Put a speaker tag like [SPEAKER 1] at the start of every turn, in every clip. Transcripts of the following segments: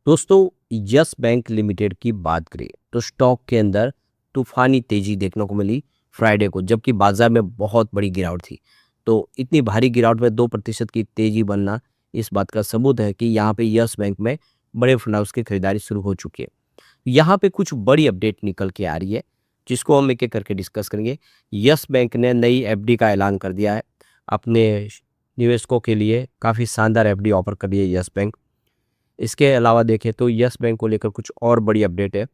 [SPEAKER 1] दोस्तों, yes bank limited की बात करें तो स्टॉक के अंदर तूफानी तेजी देखने को मिली फ्राइडे को, जबकि बाजार में बहुत बड़ी गिरावट थी। तो इतनी भारी गिरावट में 2% की तेजी बनना इस बात का सबूत है कि यहाँ पे यस बैंक में बड़े फंड हाउस की खरीदारी शुरू हो चुकी है। यहाँ पे कुछ बड़ी अपडेट निकल के आ रही है, जिसको हम एक एक करके डिस्कस करेंगे। यस बैंक ने नई एफडी का ऐलान कर दिया है। अपने निवेशकों के लिए काफ़ी शानदार एफडी ऑफर कर रही है यस बैंक। इसके अलावा देखें तो यस बैंक को लेकर कुछ और बड़ी अपडेट है,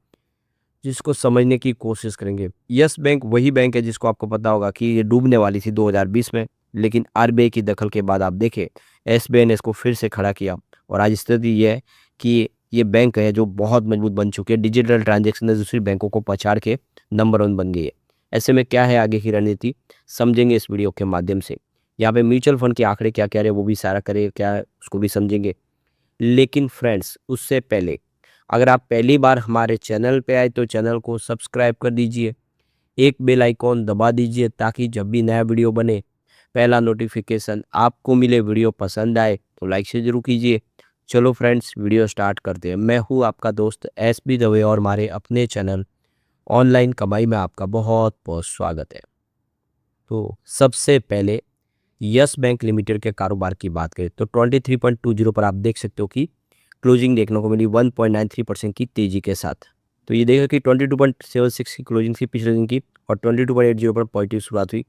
[SPEAKER 1] जिसको समझने की कोशिश करेंगे। यस बैंक वही बैंक है जिसको आपको पता होगा कि ये डूबने वाली थी 2020 में, लेकिन आरबीआई की दखल के बाद आप देखें एसबीआई ने इसको फिर से खड़ा किया और आज स्थिति ये है कि ये बैंक है जो बहुत मजबूत बन चुकी है। डिजिटल ट्रांजेक्शन में दूसरी बैंकों को पछाड़ के नंबर 1 बन गई है। ऐसे में क्या है आगे की रणनीति, समझेंगे इस वीडियो के माध्यम से। यहाँ पे म्यूचुअल फंड के आंकड़े क्या कह रहे हैं वो भी सारा करे क्या उसको भी समझेंगे। लेकिन फ्रेंड्स, उससे पहले अगर आप पहली बार हमारे चैनल पे आए तो चैनल को सब्सक्राइब कर दीजिए, एक बेल आइकॉन दबा दीजिए ताकि जब भी नया वीडियो बने पहला नोटिफिकेशन आपको मिले। वीडियो पसंद आए तो लाइक से जरूर कीजिए। चलो फ्रेंड्स, वीडियो स्टार्ट करते हैं। मैं हूँ आपका दोस्त एसबी दवे और हमारे अपने चैनल ऑनलाइन कमाई में आपका बहुत बहुत स्वागत है। तो सबसे पहले यस बैंक लिमिटेड के कारोबार की बात करें तो 23.20 पर आप देख सकते हो कि क्लोजिंग देखने को मिली 1.93% की तेजी के साथ। तो ये देखा कि 22.76 की क्लोजिंग थी पिछले दिन की और 22.80 पर पॉजिटिव शुरुआत हुई।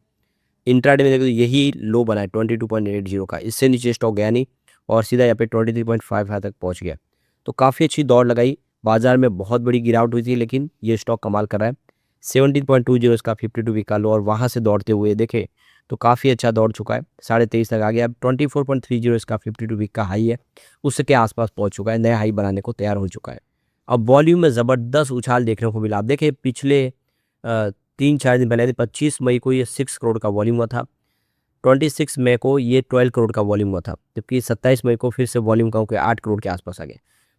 [SPEAKER 1] इंट्राडे में देखो यही लो बना है 22.80 का, इससे नीचे स्टॉक गया नहीं और सीधा यहाँ पे 23.55 तक पहुँच गया। तो काफ़ी अच्छी दौड़ लगाई। बाजार में बहुत बड़ी गिरावट हुई थी लेकिन ये स्टॉक कमाल कर रहा है। 17.20 इसका 52 वीक का लो और वहाँ से दौड़ते हुए देखे तो काफ़ी अच्छा दौड़ चुका है, 23.5 तक आ गया। अब 24.30 इसका 52 वीक का हाई है, उसके आसपास पहुंच चुका है, नया हाई बनाने को तैयार हो चुका है। अब वॉल्यूम में ज़बरदस्त उछाल देखने को मिला। आप देखिए पिछले 3-4 दिन पहले 25 मई को ये 6 करोड़ का वॉल्यूम हुआ था, 26 मई को ये 12 करोड़ का वॉल्यूम हुआ था, जबकि 27 मई को फिर से वॉल्यूम कम होकर 8 करोड़ के आसपास आ गया।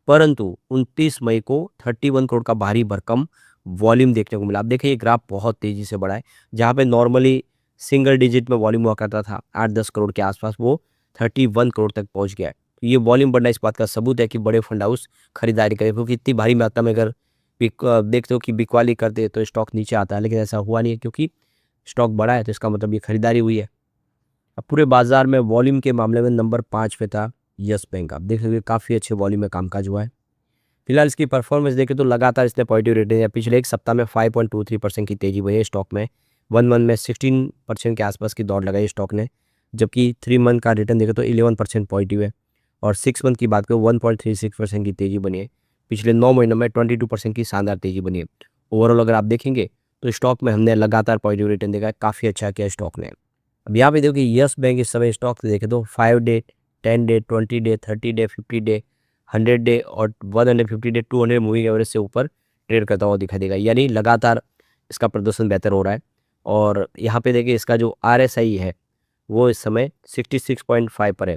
[SPEAKER 1] परंतु 29 मई को 31 करोड़ का भारी भरकम वॉल्यूम देखने को मिला। आप देखिए ये ग्राफ बहुत तेज़ी से बढ़ा है, जहाँ पे नॉर्मली सिंगल डिजिट में वॉल्यूम हुआ करता था 8-10 करोड़ के आसपास, वो 31 करोड़ तक पहुंच गया है। तो ये वॉल्यूम बढ़ना इस बात का सबूत है कि बड़े फंड हाउस खरीदारी करें, क्योंकि इतनी भारी मात्रा में अगर देखते हो कि बिकवाली करते तो स्टॉक नीचे आता है, लेकिन ऐसा हुआ नहीं है क्योंकि स्टॉक बढ़ा है, तो इसका मतलब ये खरीदारी हुई है। अब पूरे बाजार में वॉल्यूम के मामले में नंबर 5 पे था यस बैंक। आप देख सकते काफ़ी अच्छे वॉल्यूम में कामकाज हुआ है। फिलहाल इसकी परफॉर्मेंस देखें तो लगातार इसने पॉजिटिव रेटिंग है। पिछले एक सप्ताह में 5.23% की तेजी हुई है स्टॉक में। 1 मंथ में 16% के आसपास की दौड़ लगाई स्टॉक ने, जबकि 3 मंथ का रिटर्न देखें तो 11% पॉजिटिव है और 6 मंथ की बात करें 1.36% की तेजी बनी है। पिछले 9 महीनों में 22% की शानदार तेजी बनी है। ओवरऑल अगर आप देखेंगे तो स्टॉक में हमने लगातार पॉजिटिव रिटर्न देखा है, काफ़ी अच्छा किया स्टॉक ने। अब यहाँ पे देखो कि यस बैंक इस समय स्टॉक से देखें तो 5 day, 10 day, 20 day, 30 day, 50 day, 100 day और 150 डे, 200 मूविंग एवरेज से ऊपर ट्रेड करता हुआ दिखाई देगा, यानी लगातार इसका प्रदर्शन बेहतर हो रहा है। और यहाँ पे देखिए इसका जो RSI है वो इस समय 66.5 पर है।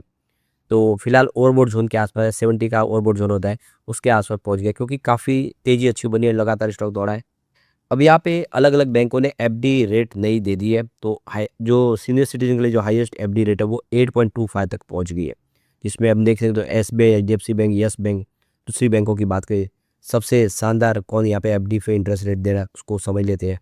[SPEAKER 1] तो फिलहाल ओवरबोट जोन के आसपास है, 70 का ओवरबोट जोन होता है उसके आसपास पहुँच गया, क्योंकि काफ़ी तेज़ी अच्छी बनी है, लगातार स्टॉक दौड़ा है। अब यहाँ पे अलग अलग बैंकों ने एफडी रेट नई दे दी है। तो जो सीनियर सिटीजन के लिए जो हाईएस्ट एफडी रेट है वो 8.25 तक पहुँच गई है, जिसमें हम देख सकते हो SBI, HDFC bank, yes bank, दूसरी बैंकों की बात करें सबसे शानदार कौन यहाँ पे एफडी पे इंटरेस्ट रेट दे रहा है उसको समझ लेते हैं।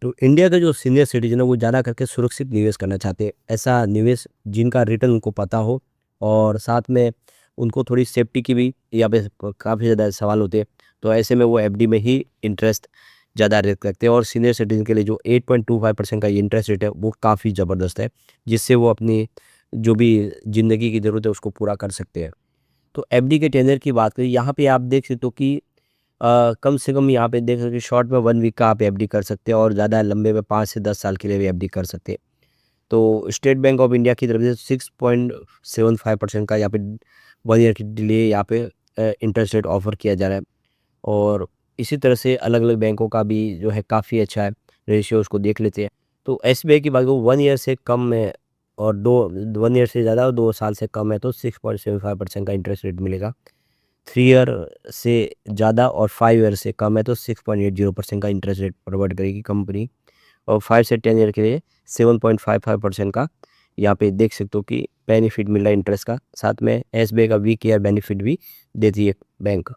[SPEAKER 1] तो इंडिया के जो सीनियर सिटीजन है वो ज़्यादा करके सुरक्षित निवेश करना चाहते हैं, ऐसा निवेश जिनका रिटर्न उनको पता हो और साथ में उनको थोड़ी सेफ्टी की भी यहाँ पे काफ़ी ज़्यादा सवाल होते हैं। तो ऐसे में वो एफडी में ही इंटरेस्ट ज़्यादा रेट रखते हैं और सीनियर सिटीजन के लिए जो 8.25% का ये इंटरेस्ट रेट है वो काफ़ी ज़बरदस्त है, जिससे वो अपनी जो भी ज़िंदगी की ज़रूरत है उसको पूरा कर सकते हैं। तो एफडी के टेन्योर की बात करें, यहाँ पे आप देख सकते हो कि कम से कम यहाँ पे देख सकते हो शॉर्ट में 1 वीक का आप एफडी कर सकते हैं और ज़्यादा लंबे में 5 से 10 साल के लिए भी एफडी कर सकते हैं। तो स्टेट बैंक ऑफ इंडिया की तरफ से 6.75% का यहाँ पे 1 ईयर के लिए यहाँ पे इंटरेस्ट रेट ऑफर किया जा रहा है। और इसी तरह से अलग अलग बैंकों का भी जो है काफ़ी अच्छा है रेशियो, उसको देख लेते हैं। तो एसबीआई की बात करूँ 1 ईयर से कम है और 1 ईयर से ज़्यादा और 2 साल से कम है तो 6.75% का इंटरेस्ट रेट मिलेगा। 3 ईयर से ज़्यादा और 5 ईयर से कम है तो 6.80% का इंटरेस्ट रेट प्रोवाइड करेगी कंपनी और 5 से 10 ईयर के लिए 7.55% का यहाँ पे देख सकते हो कि बेनिफिट मिल रहा है इंटरेस्ट का, साथ में एसबीआई का वीक ईयर बेनिफिट भी देती है बैंक।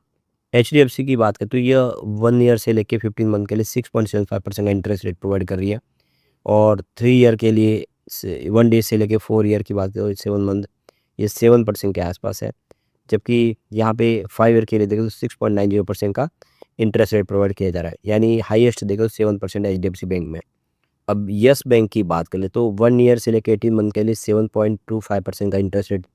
[SPEAKER 1] एचडीएफसी की बात करें तो ये 1 ईयर से लेके 15 मंथ के लिए 6.75% का इंटरेस्ट रेट प्रोवाइड कर रही है, और 3 ईयर के लिए 1 डे से लेके 4 ईयर की बात करें 7 मंथ, ये 7% के आसपास है। जबकि यहाँ पे 5 ईयर के लिए देखो तो 6.90% का इंटरेस्ट रेट प्रोवाइड किया जा रहा है, यानी हाईएस्ट देखो 7% एचडीएफसी बैंक में। अब यस बैंक की बात करें तो 1 ईयर से लेकर 18 मंथ के लिए 7.25% का इंटरेस्ट रेट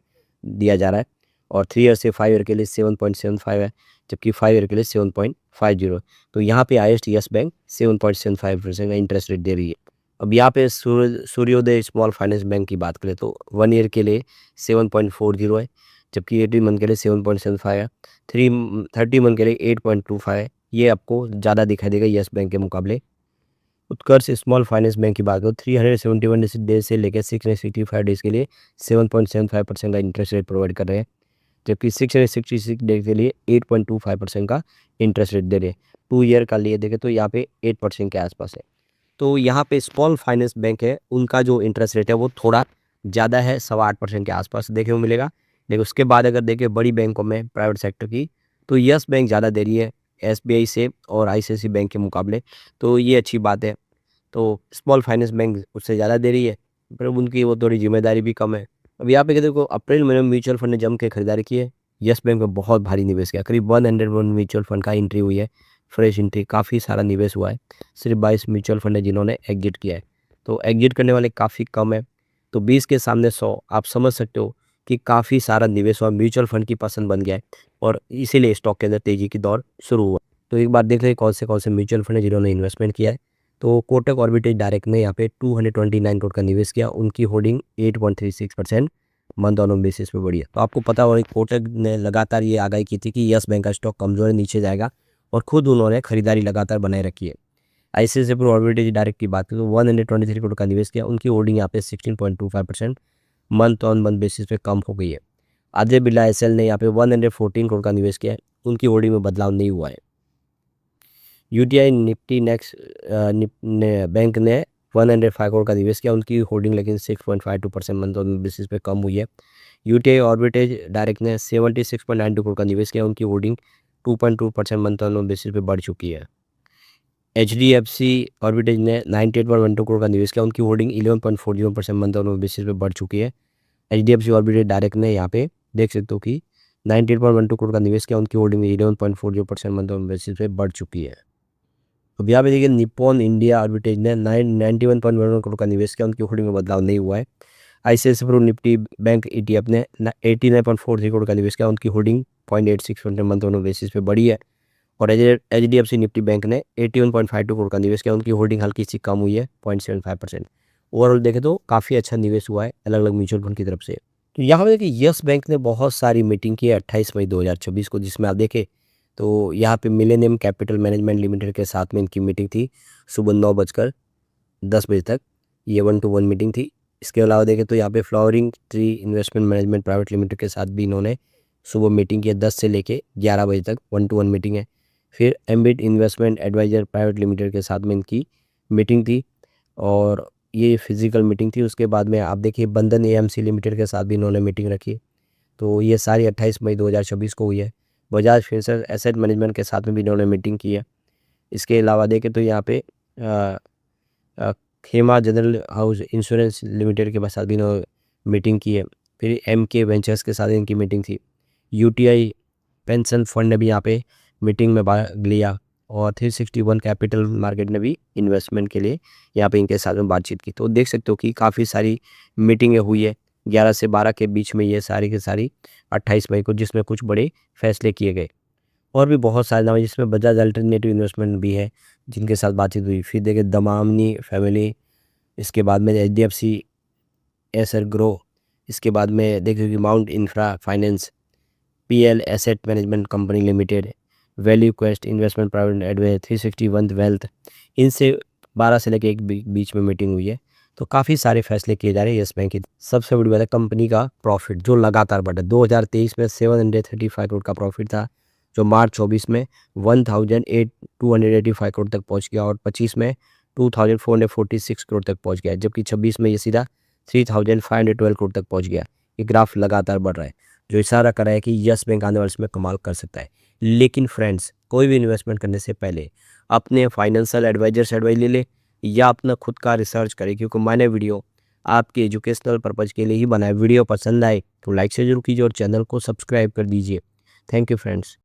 [SPEAKER 1] दिया जा रहा है, और 3 ईयर से 5 ईयर के लिए 7.75 है, जबकि 5 ईयर के लिए 7.50। तो यहाँ पे हाईएस्ट यस बैंक 7.75% का इंटरेस्ट रेट दे रही है। अब यहाँ पे सूर्योदय स्मॉल फाइनेंस बैंक की बात करें तो 1 ईयर के लिए 7.40 है, जबकि 18 मंथ के लिए 7.75 है, 30 मंथ के लिए 8.25 है। ये आपको ज़्यादा दिखाई देगा यस बैंक के मुकाबले। उत्कर्ष स्मॉल फाइनेंस बैंक की बात करो 371 डेज से लेकर 665 डेज के लिए 7.75% का इंटरेस्ट रेट प्रोवाइड कर रहे हैं, जबकि 666 डेज के लिए 8.25% का इंटरेस्ट रेट दे रहे हैं। 2 ईयर का लिए देखें तो यहाँ पे 8% के आसपास है। तो यहाँ पे स्मॉल फाइनेंस बैंक है, उनका जो इंटरेस्ट रेट है वो थोड़ा ज़्यादा है, 8.25% के आसपास देखने को मिलेगा। लेकिन उसके बाद अगर देखें बड़ी बैंकों में प्राइवेट सेक्टर की, तो यस बैंक ज़्यादा दे रही है एसबीआई से और आईसीआईसी बैंक के मुकाबले, तो ये अच्छी बात है। तो स्मॉल फाइनेंस बैंक उससे ज़्यादा दे रही है, पर उनकी वो थोड़ी जिम्मेदारी भी कम है। अब यहाँ पे देखो अप्रैल महीने में म्यूचुअल फंड ने जम के खरीदारी की है, यस बैंक में बहुत भारी निवेश किया, करीब 101 म्यूचुअल फंड का एंट्री हुई है, फ्रेश एंट्री, काफ़ी सारा निवेश हुआ है। सिर्फ 22 म्यूचुअल फंड है जिन्होंने एग्जिट किया है, तो एग्जिट करने वाले काफ़ी कम है। तो 20 के सामने 100, आप समझ सकते हो कि काफ़ी सारा निवेश हुआ, म्यूचुअल फंड की पसंद बन गया है, और इसीलिए स्टॉक के अंदर तेज़ी की दौर शुरू हुआ। तो एक बार देख लें कौन से म्यूचुअल फंड है जिन्होंने इन्वेस्टमेंट किया है। तो कोटक ऑर्बिटेज डायरेक्ट ने यहाँ पे 229 करोड़ का निवेश किया, उनकी होल्डिंग 8.36% मंथ ऑन बेसिस पे बढ़ी है। तो आपको पता होगा कोटक ने लगातार ये आगाही की थी कि यस बैंक का स्टॉक कमजोर है, नीचे जाएगा, और खुद उन्होंने खरीदारी लगातार बनाए रखी है। आईसीआईसीआई ऑर्बिटेज डायरेक्ट की बात करें तो 123 करोड़ का निवेश किया, उनकी होल्डिंग यहाँ पे 16.25% मंथ ऑन मंथ बेसिस पे कम हो गई है। आदित्य बिरला एसएल ने यहाँ पे 114 करोड़ का निवेश किया है, उनकी होल्डिंग में बदलाव नहीं हुआ है। यूटीआई निफ्टी नेक्स्ट बैंक ने 105 करोड़ का निवेश किया, उनकी होल्डिंग लेकिन 6.52% मंथ ऑन बेसिस पे कम हुई है। यूटीआई ऑर्बिटेज डायरेक्ट ने 76.92 करोड़ का निवेश किया, उनकी होल्डिंग 2.2% मंथ ऑन बेसिस पे बढ़ चुकी है। एचडीएफसी ऑर्बिटेज ने 98.12 करोड़ का निवेश किया, उनकी होल्डिंग 11.40% मंथ ऑन बेसिस पे बढ़ चुकी है। एचडीएफसी ऑर्बिटेज डायरेक्ट ने यहाँ पे देख सकते हो कि 98.12 करोड़ का निवेश किया, उनकी होल्डिंग 11.40% मंथ ऑन बेसिस पे बढ़ चुकी है। अब यहाँ पे देखिए निप्पॉन इंडिया ऑर्बिटेज ने 91.11 करोड़ का निवेश किया, उनकी होल्डिंग में बदलाव नहीं हुआ है। ICICI Pru Nifty Bank ETF ने 89.43 करोड़ का निवेश किया, उनकी होल्डिंग 0.86% मंथ ऑन बेसिस पे बढ़ी है। और एचडीएफसी निफ्टी बैंक ने 81.52 करोड़ का निवेश किया, उनकी होल्डिंग हल्की सी कम हुई है 0.75%। ओवरऑल देखें तो काफ़ी अच्छा निवेश हुआ है अलग अलग म्यूचुअल फंड की तरफ से। तो यहाँ पे देखिए यस बैंक ने बहुत सारी मीटिंग की है 28 मई 2026 को, जिसमें आप देखें तो यहाँ पे मिलेनियम कैपिटल मैनेजमेंट लिमिटेड के साथ में इनकी मीटिंग थी सुबह 9:10 तक, ये 1-to-1 मीटिंग थी। इसके अलावा देखें तो यहाँ पे flowering tree investment management private Limited के साथ भी इन्होंने सुबह मीटिंग की है, 10 से लेके 11 बजे तक 1-to-1 मीटिंग है। फिर Ambit Investment Advisor Private Limited के साथ में इनकी मीटिंग थी, और ये फिजिकल मीटिंग थी। उसके बाद में आप देखिए बंधन एएमसी लिमिटेड के साथ भी इन्होंने मीटिंग रखी, तो ये सारी 28 मई 2026 को हुई है। बजाज फिनसर्व एसेट मैनेजमेंट के साथ में भी इन्होंने मीटिंग की है। इसके अलावा देखें तो यहाँ पे खेमा जनरल हाउस इंश्योरेंस लिमिटेड के साथ भी इन्होंने मीटिंग की है। फिर एमके वेंचर्स के साथ इनकी मीटिंग थी। यूटीआई पेंशन फंड ने भी यहाँ पे मीटिंग में भाग लिया, और 361 कैपिटल मार्केट ने भी इन्वेस्टमेंट के लिए यहाँ पे इनके साथ में बातचीत की। तो देख सकते हो कि काफ़ी सारी मीटिंगें हुई है 11 से 12 के बीच में, ये सारी की सारी 28 मई को, जिसमें कुछ बड़े फैसले किए गए। और भी बहुत सारे नाम है जिसमें बजाज अल्टरनेटिव इन्वेस्टमेंट भी है जिनके साथ बातचीत हुई। फिर देखे दमामनी फैमिली, इसके बाद में एचडीएफसी एसर ग्रो, इसके बाद में देखिए Mount Infra Finance, PL Asset Management Company Limited, Value Quest Investment Private Advisor, 361 Wealth, इनसे 12 से लेकर एक बीच में मीटिंग हुई है। तो काफ़ी सारे फैसले किए जा रहे हैं यस बैंक की। सबसे बड़ी बात है कंपनी का प्रॉफिट जो लगातार बढ़ा। 2023 में 735 करोड़ का प्रॉफिट था, जो मार्च 24 में 1285 करोड़ तक पहुंच गया, और 25 में 2446 करोड़ तक पहुंच गया, जबकि 26 में ये सीधा 3512 करोड़ तक पहुंच गया। ये ग्राफ लगातार बढ़ रहा है, जो इशारा कर रहा है कि यस बैंक आने वाले समय कमाल कर सकता है। लेकिन फ्रेंड्स, कोई भी इन्वेस्टमेंट करने से पहले अपने फाइनेंशियल एडवाइजर से एडवाइस ले ले या अपना खुद का रिसर्च करें, क्योंकि मैंने वीडियो आपके एजुकेशनल पर्पज़ के लिए ही बनाया। वीडियो पसंद आए तो लाइक से जरूर कीजिए और चैनल को सब्सक्राइब कर दीजिए। Thank you friends.